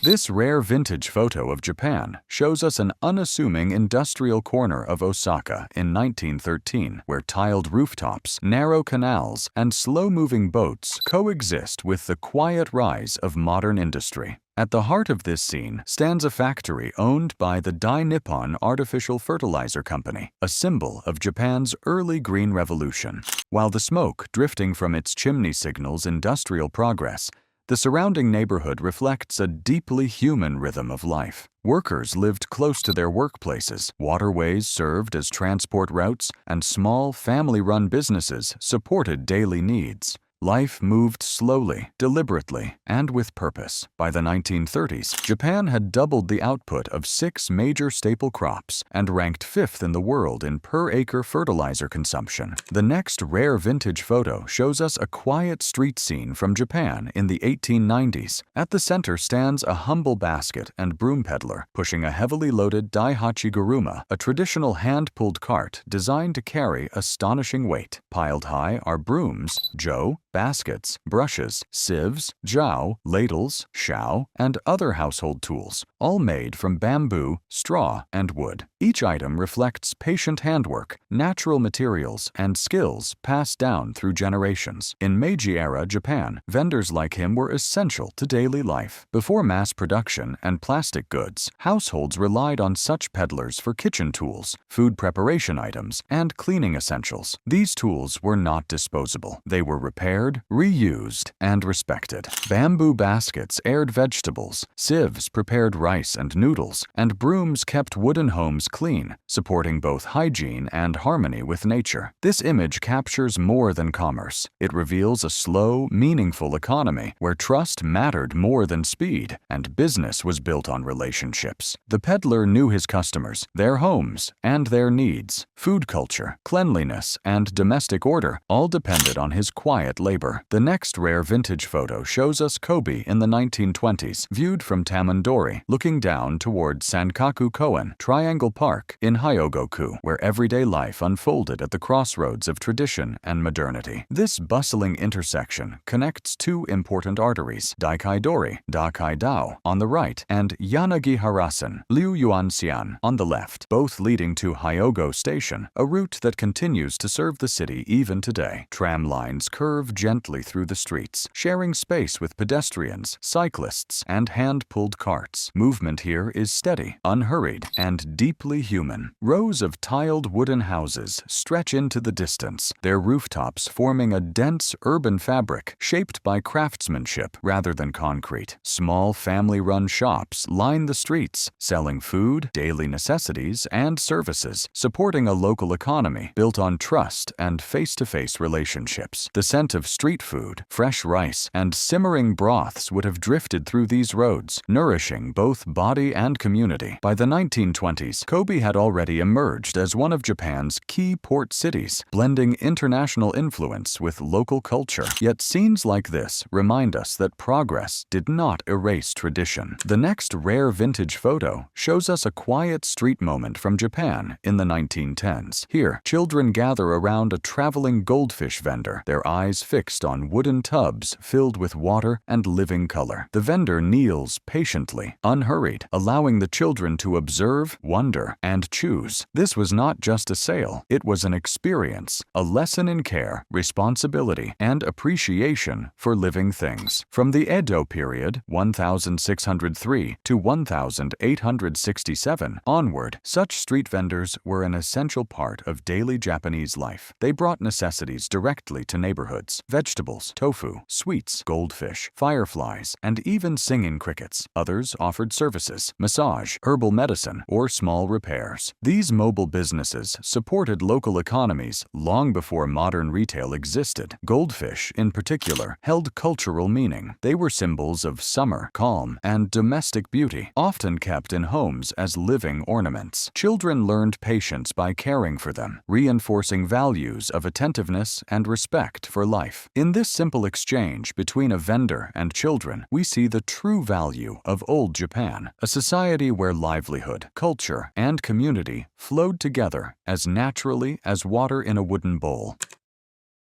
This rare vintage photo of Japan shows us an unassuming industrial corner of Osaka in 1913, where tiled rooftops, narrow canals, and slow-moving boats coexist with the quiet rise of modern industry. At the heart of this scene stands a factory owned by the Dai Nippon Artificial Fertilizer Company, a symbol of Japan's early green revolution. While the smoke drifting from its chimney signals industrial progress, the surrounding neighborhood reflects a deeply human rhythm of life. Workers lived close to their workplaces, waterways served as transport routes, and small family-run businesses supported daily needs. Life moved slowly, deliberately, and with purpose. By the 1930s, Japan had doubled the output of 6 major staple crops and ranked 5th in the world in per-acre fertilizer consumption. The next rare vintage photo shows us a quiet street scene from Japan in the 1890s. At the center stands a humble basket and broom peddler pushing a heavily loaded daihachi guruma, a traditional hand-pulled cart designed to carry astonishing weight. Piled high are brooms, jo, baskets, brushes, sieves, jiao, ladles, shao, and other household tools, all made from bamboo, straw, and wood. Each item reflects patient handwork, natural materials, and skills passed down through generations. In Meiji-era Japan, vendors like him were essential to daily life. Before mass production and plastic goods, households relied on such peddlers for kitchen tools, food preparation items, and cleaning essentials. These tools were not disposable. They were repaired, reused, and respected. Bamboo baskets aired vegetables, sieves prepared rice and noodles, and brooms kept wooden homes clean, supporting both hygiene and harmony with nature. This image captures more than commerce. It reveals a slow, meaningful economy where trust mattered more than speed, and business was built on relationships. The peddler knew his customers, their homes, and their needs. Food culture, cleanliness, and domestic order all depended on his quiet labor. The next rare vintage photo shows us Kobe in the 1920s, viewed from Tamandori, looking down toward Sankaku Koen, Triangle Park in Hyogoku, where everyday life unfolded at the crossroads of tradition and modernity. This bustling intersection connects 2 important arteries, Daikai-dori, Dakai-dao, on the right, and Yanagi-harasen, Liu-yuan-xian, on the left, both leading to Hyogo Station, a route that continues to serve the city even today. Tram lines curve gently through the streets, sharing space with pedestrians, cyclists, and hand-pulled carts. Movement here is steady, unhurried, and deeply human. Rows of tiled wooden houses stretch into the distance, their rooftops forming a dense urban fabric shaped by craftsmanship rather than concrete. Small family-run shops line the streets, selling food, daily necessities, and services, supporting a local economy built on trust and face-to-face relationships. The scent of street food, fresh rice, and simmering broths would have drifted through these roads, nourishing both body and community. By the 1920s, Kobe had already emerged as one of Japan's key port cities, blending international influence with local culture. Yet scenes like this remind us that progress did not erase tradition. The next rare vintage photo shows us a quiet street moment from Japan in the 1910s. Here, children gather around a traveling goldfish vendor, their eyes fixed on wooden tubs filled with water and living color. The vendor kneels patiently, unhurried, allowing the children to observe, wonder, and choose. This was not just a sale, it was an experience, a lesson in care, responsibility, and appreciation for living things. From the Edo period, 1603 to 1867, onward, such street vendors were an essential part of daily Japanese life. They brought necessities directly to neighborhoods: vegetables, tofu, sweets, goldfish, fireflies, and even singing crickets. Others offered services, massage, herbal medicine, or small repairs. These mobile businesses supported local economies long before modern retail existed. Goldfish, in particular, held cultural meaning. They were symbols of summer, calm, and domestic beauty, often kept in homes as living ornaments. Children learned patience by caring for them, reinforcing values of attentiveness and respect for life. In this simple exchange between a vendor and children, we see the true value of old Japan, a society where livelihood, culture, and community flowed together as naturally as water in a wooden bowl.